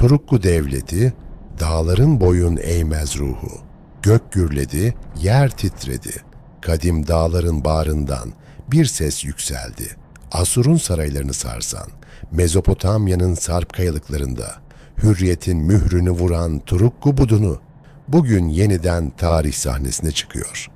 Turukku devleti, dağların boyun eğmez ruhu. Gök gürledi, yer titredi. Kadim dağların bağrından bir ses yükseldi. Asur'un saraylarını sarsan, Mezopotamya'nın sarp kayalıklarında, hürriyetin mührünü vuran Turukku budunu, bugün yeniden tarih sahnesine çıkıyor.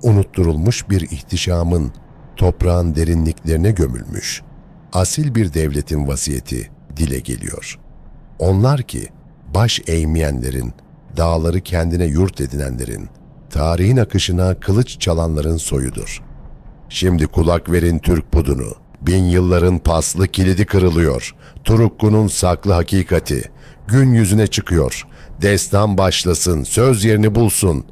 Unutturulmuş bir ihtişamın toprağın derinliklerine gömülmüş, asil bir devletin vasiyeti dile geliyor. Onlar ki baş eğmeyenlerin, dağları kendine yurt edinenlerin, tarihin akışına kılıç çalanların soyudur. Şimdi kulak verin Türk budunu. Bin yılların paslı kilidi kırılıyor. Turukku'nun saklı hakikati gün yüzüne çıkıyor. Destan başlasın, söz yerini bulsun.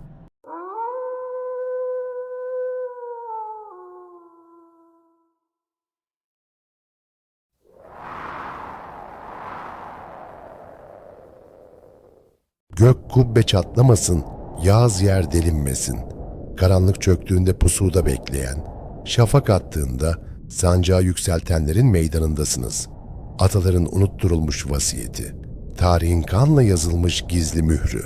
Gök kubbe çatlamasın, yağız yer delinmesin. Karanlık çöktüğünde pusuda bekleyen, şafak attığında sancağı yükseltenlerin meydanındasınız. Ataların unutturulmuş vasiyeti, tarihin kanla yazılmış gizli mührü.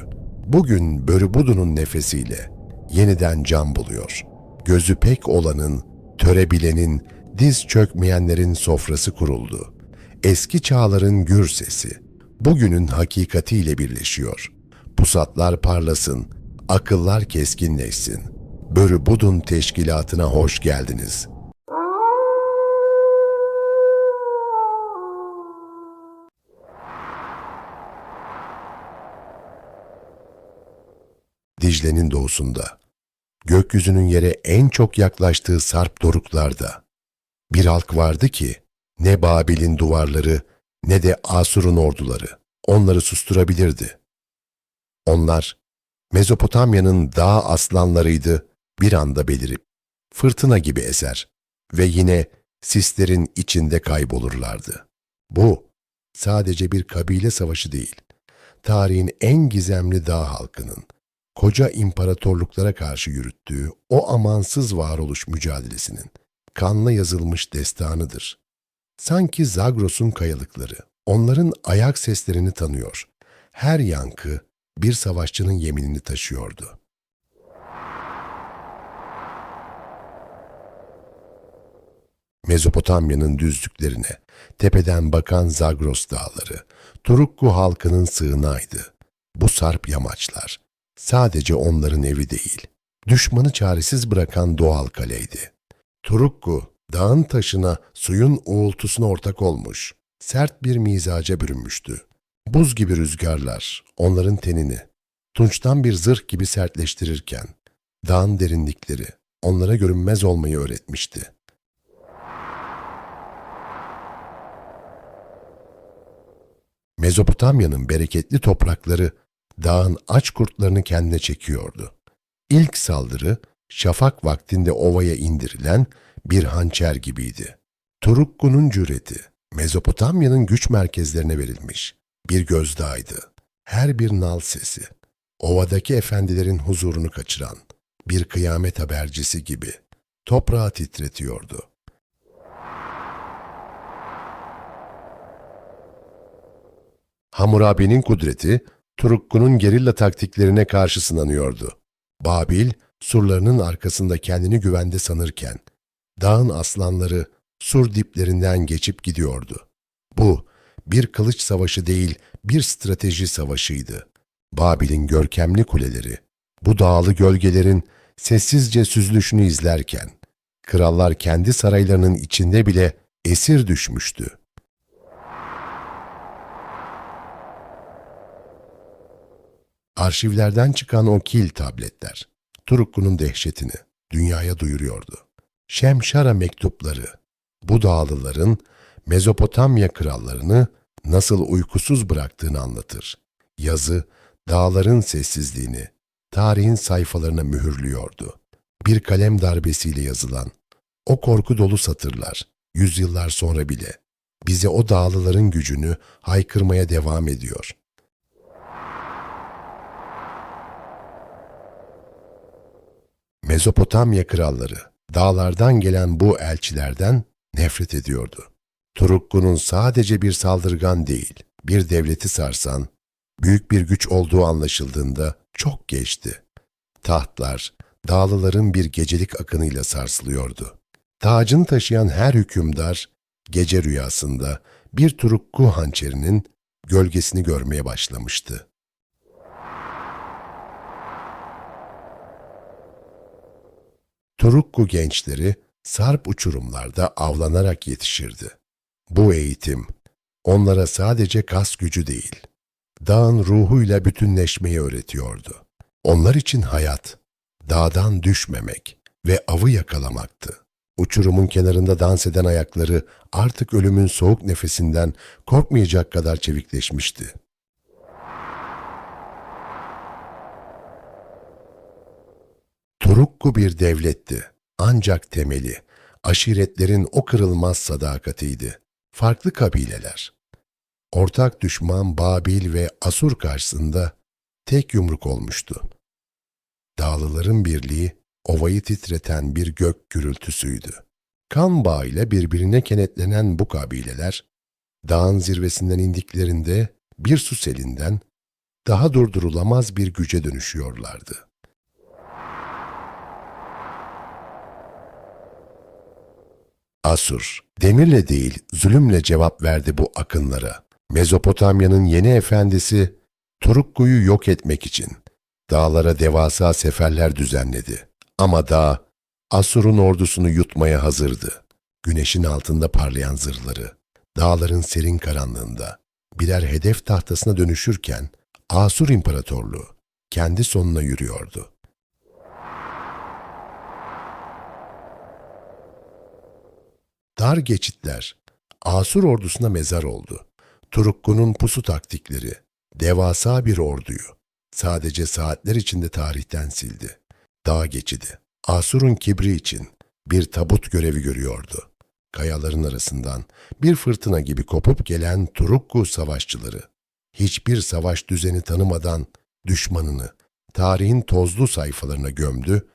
Bugün Börübudu'nun nefesiyle yeniden can buluyor. Gözü pek olanın, töre bilenin, diz çökmeyenlerin sofrası kuruldu. Eski çağların gür sesi, bugünün hakikatiyle birleşiyor. Pusatlar parlasın, akıllar keskinleşsin. Börübudun teşkilatına hoş geldiniz. Dicle'nin doğusunda, gökyüzünün yere en çok yaklaştığı sarp doruklarda bir halk vardı ki ne Babil'in duvarları ne de Asur'un orduları onları susturabilirdi. Onlar Mezopotamya'nın dağ aslanlarıydı, bir anda belirip fırtına gibi eser ve yine sislerin içinde kaybolurlardı. Bu sadece bir kabile savaşı değil, tarihin en gizemli dağ halkının koca imparatorluklara karşı yürüttüğü o amansız varoluş mücadelesinin kanla yazılmış destanıdır. Sanki Zagros'un kayalıkları onların ayak seslerini tanıyor. Her yankı bir savaşçının yeminini taşıyordu. Mezopotamya'nın düzlüklerine, tepeden bakan Zagros dağları, Turukku halkının sığınağıydı. Bu sarp yamaçlar, sadece onların evi değil, düşmanı çaresiz bırakan doğal kaleydi. Turukku, dağın taşına, suyun uğultusuna ortak olmuş, sert bir mizaca bürünmüştü. Buz gibi rüzgarlar onların tenini tunçtan bir zırh gibi sertleştirirken, dağın derinlikleri onlara görünmez olmayı öğretmişti. Mezopotamya'nın bereketli toprakları dağın aç kurtlarını kendine çekiyordu. İlk saldırı şafak vaktinde ovaya indirilen bir hançer gibiydi. Turukku'nun cüreti Mezopotamya'nın güç merkezlerine verilmiş bir gözdağıydı. Her bir nal sesi, ovadaki efendilerin huzurunu kaçıran bir kıyamet habercisi gibi toprağı titretiyordu. Hammurabi'nin kudreti, Turukku'nun gerilla taktiklerine karşı sınanıyordu. Babil, surlarının arkasında kendini güvende sanırken, dağın aslanları sur diplerinden geçip gidiyordu. Bu, bir kılıç savaşı değil, bir strateji savaşıydı. Babil'in görkemli kuleleri, bu dağlı gölgelerin sessizce süzülüşünü izlerken, krallar kendi saraylarının içinde bile esir düşmüştü. Arşivlerden çıkan o kil tabletler, Turukku'nun dehşetini dünyaya duyuruyordu. Şemşara mektupları, bu dağlıların Mezopotamya krallarını nasıl uykusuz bıraktığını anlatır. Yazı, dağların sessizliğini, tarihin sayfalarına mühürlüyordu. Bir kalem darbesiyle yazılan, o korku dolu satırlar, yüzyıllar sonra bile bize o dağlıların gücünü haykırmaya devam ediyor. Mezopotamya kralları, dağlardan gelen bu elçilerden nefret ediyordu. Turukku'nun sadece bir saldırgan değil, bir devleti sarsan, büyük bir güç olduğu anlaşıldığında çok geçti. Tahtlar, dağlıların bir gecelik akınıyla sarsılıyordu. Tacını taşıyan her hükümdar, gece rüyasında bir turukku hançerinin gölgesini görmeye başlamıştı. Turukku gençleri sarp uçurumlarda avlanarak yetişirdi. Bu eğitim onlara sadece kas gücü değil, dağın ruhuyla bütünleşmeyi öğretiyordu. Onlar için hayat, dağdan düşmemek ve avı yakalamaktı. Uçurumun kenarında dans eden ayakları artık ölümün soğuk nefesinden korkmayacak kadar çevikleşmişti. Turukku bir devletti. Ancak temeli, aşiretlerin o kırılmaz sadakatiydi. Farklı kabileler, ortak düşman Babil ve Asur karşısında tek yumruk olmuştu. Dağlıların birliği, ovayı titreten bir gök gürültüsüydü. Kan bağıyla birbirine kenetlenen bu kabileler, dağın zirvesinden indiklerinde bir su selinden daha durdurulamaz bir güce dönüşüyorlardı. Asur, demirle değil zulümle cevap verdi bu akınlara. Mezopotamya'nın yeni efendisi, Turukku'yu yok etmek için dağlara devasa seferler düzenledi. Ama dağ, Asur'un ordusunu yutmaya hazırdı. Güneşin altında parlayan zırhları, dağların serin karanlığında birer hedef tahtasına dönüşürken, Asur İmparatorluğu kendi sonuna yürüyordu. Dar geçitler, Asur ordusuna mezar oldu. Turukku'nun pusu taktikleri, devasa bir orduyu sadece saatler içinde tarihten sildi. Dağ geçidi, Asur'un kibri için bir tabut görevi görüyordu. Kayaların arasından bir fırtına gibi kopup gelen Turukku savaşçıları, hiçbir savaş düzeni tanımadan düşmanını tarihin tozlu sayfalarına gömdü.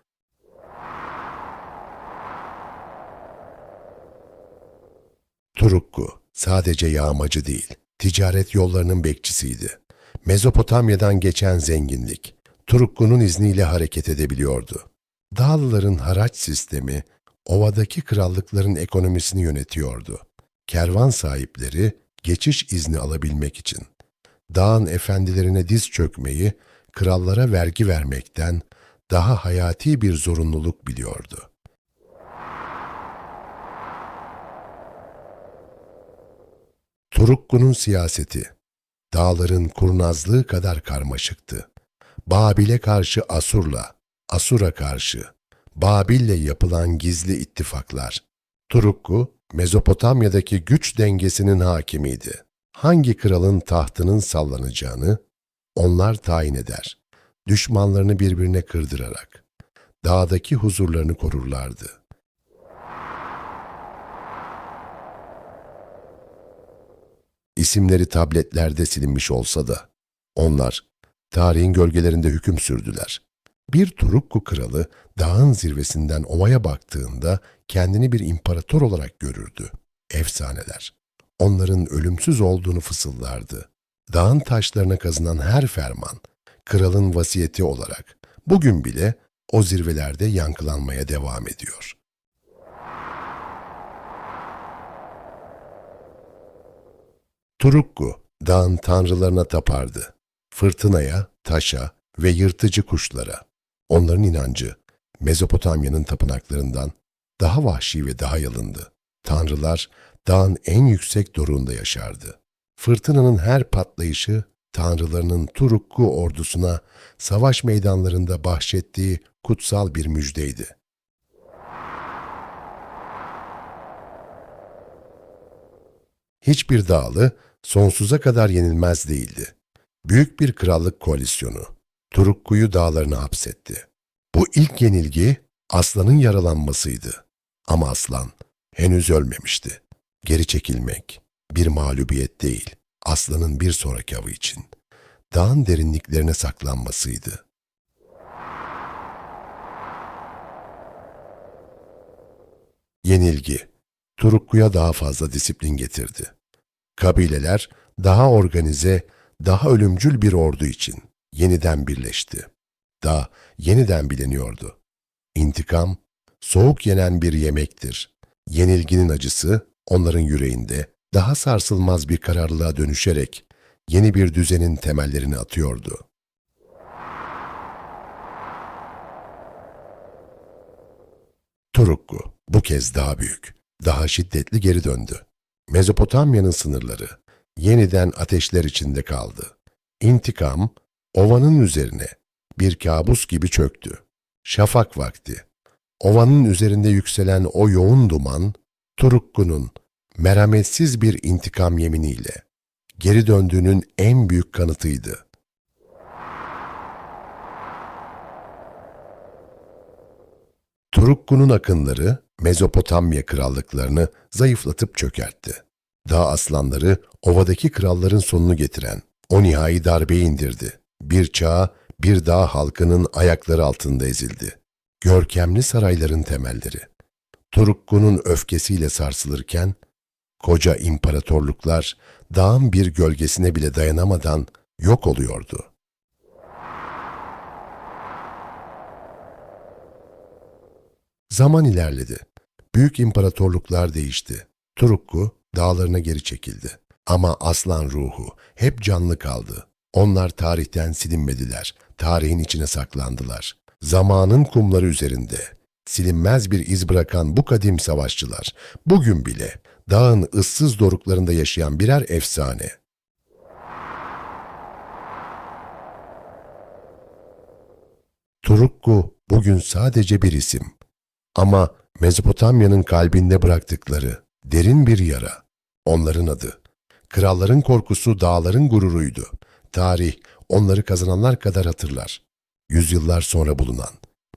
Turukku sadece yağmacı değil, ticaret yollarının bekçisiydi. Mezopotamya'dan geçen zenginlik, Turukku'nun izniyle hareket edebiliyordu. Dağlıların haraç sistemi, ovadaki krallıkların ekonomisini yönetiyordu. Kervan sahipleri, geçiş izni alabilmek için, dağın efendilerine diz çökmeyi, krallara vergi vermekten daha hayati bir zorunluluk biliyordu. Turukku'nun siyaseti, dağların kurnazlığı kadar karmaşıktı. Babil'e karşı Asur'la, Asur'a karşı Babil'le yapılan gizli ittifaklar. Turukku, Mezopotamya'daki güç dengesinin hakimiydi. Hangi kralın tahtının sallanacağını onlar tayin eder. Düşmanlarını birbirine kırdırarak dağdaki huzurlarını korurlardı. İsimleri tabletlerde silinmiş olsa da onlar tarihin gölgelerinde hüküm sürdüler. Bir Turukku kralı dağın zirvesinden ovaya baktığında kendini bir imparator olarak görürdü. Efsaneler onların ölümsüz olduğunu fısıldardı. Dağın taşlarına kazınan her ferman kralın vasiyeti olarak bugün bile o zirvelerde yankılanmaya devam ediyor. Turukku, dağın tanrılarına tapardı. Fırtınaya, taşa ve yırtıcı kuşlara. Onların inancı, Mezopotamya'nın tapınaklarından daha vahşi ve daha yalındı. Tanrılar, dağın en yüksek doruğunda yaşardı. Fırtınanın her patlayışı, tanrılarının Turukku ordusuna savaş meydanlarında bahşettiği kutsal bir müjdeydi. Hiçbir dağlı, sonsuza kadar yenilmez değildi. Büyük bir krallık koalisyonu Turukku'yu dağlarına hapsetti. Bu ilk yenilgi aslanın yaralanmasıydı. Ama aslan henüz ölmemişti. Geri çekilmek bir mağlubiyet değil, aslanın bir sonraki avı için dağın derinliklerine saklanmasıydı. Yenilgi Turukku'ya daha fazla disiplin getirdi. Kabileler daha organize, daha ölümcül bir ordu için yeniden birleşti. Dağ yeniden bileniyordu. İntikam, soğuk yenen bir yemektir. Yenilginin acısı onların yüreğinde daha sarsılmaz bir kararlılığa dönüşerek yeni bir düzenin temellerini atıyordu. Turukku bu kez daha büyük, daha şiddetli geri döndü. Mezopotamya'nın sınırları yeniden ateşler içinde kaldı. İntikam, ovanın üzerine bir kabus gibi çöktü. Şafak vakti, ovanın üzerinde yükselen o yoğun duman, Turukku'nun merhametsiz bir intikam yeminiyle geri döndüğünün en büyük kanıtıydı. Turukku'nun akınları Mezopotamya krallıklarını zayıflatıp çökertti. Dağ aslanları ovadaki kralların sonunu getiren o nihai darbeyi indirdi. Bir çağ, bir dağ halkının ayakları altında ezildi. Görkemli sarayların temelleri Turukku'nun öfkesiyle sarsılırken, koca imparatorluklar dağın bir gölgesine bile dayanamadan yok oluyordu. Zaman ilerledi. Büyük imparatorluklar değişti. Turukku dağlarına geri çekildi. Ama aslan ruhu hep canlı kaldı. Onlar tarihten silinmediler. Tarihin içine saklandılar. Zamanın kumları üzerinde silinmez bir iz bırakan bu kadim savaşçılar bugün bile dağın ıssız doruklarında yaşayan birer efsane. Turukku bugün sadece bir isim. Ama Mezopotamya'nın kalbinde bıraktıkları derin bir yara. Onların adı. Kralların korkusu, dağların gururuydu. Tarih onları kazananlar kadar hatırlar. Yüzyıllar sonra bulunan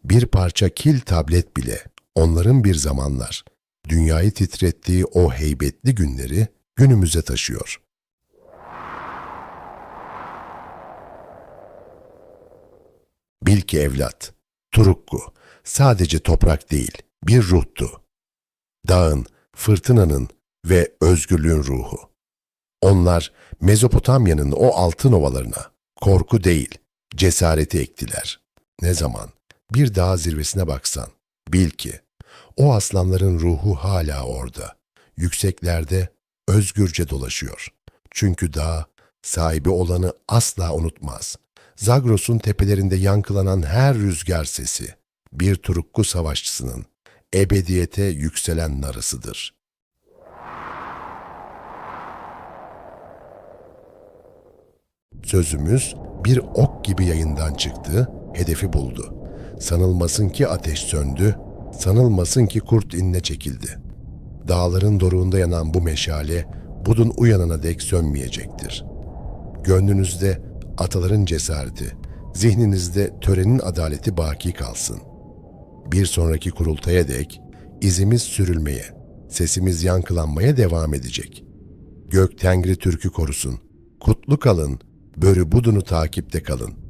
bir parça kil tablet bile onların bir zamanlar dünyayı titrettiği o heybetli günleri günümüze taşıyor. Bil ki evlat, Turukku sadece toprak değil, bir ruhtu. Dağın, fırtınanın ve özgürlüğün ruhu. Onlar Mezopotamya'nın o altın ovalarına korku değil, cesareti ektiler. Ne zaman bir dağ zirvesine baksan, bil ki o aslanların ruhu hala orada. Yükseklerde özgürce dolaşıyor. Çünkü dağ sahibi olanı asla unutmaz. Zagros'un tepelerinde yankılanan her rüzgar sesi, bir Turukku savaşçısının ebediyete yükselen narısıdır. Sözümüz bir ok gibi yayından çıktı, hedefi buldu. Sanılmasın ki ateş söndü, sanılmasın ki kurt inine çekildi. Dağların doruğunda yanan bu meşale, budun uyanana dek sönmeyecektir. Gönlünüzde ataların cesareti, zihninizde törenin adaleti baki kalsın. Bir sonraki kurultaya dek izimiz sürülmeye, sesimiz yankılanmaya devam edecek. Gök Tengri Türk'ü korusun. Kutlu kalın, börü budunu takipte kalın.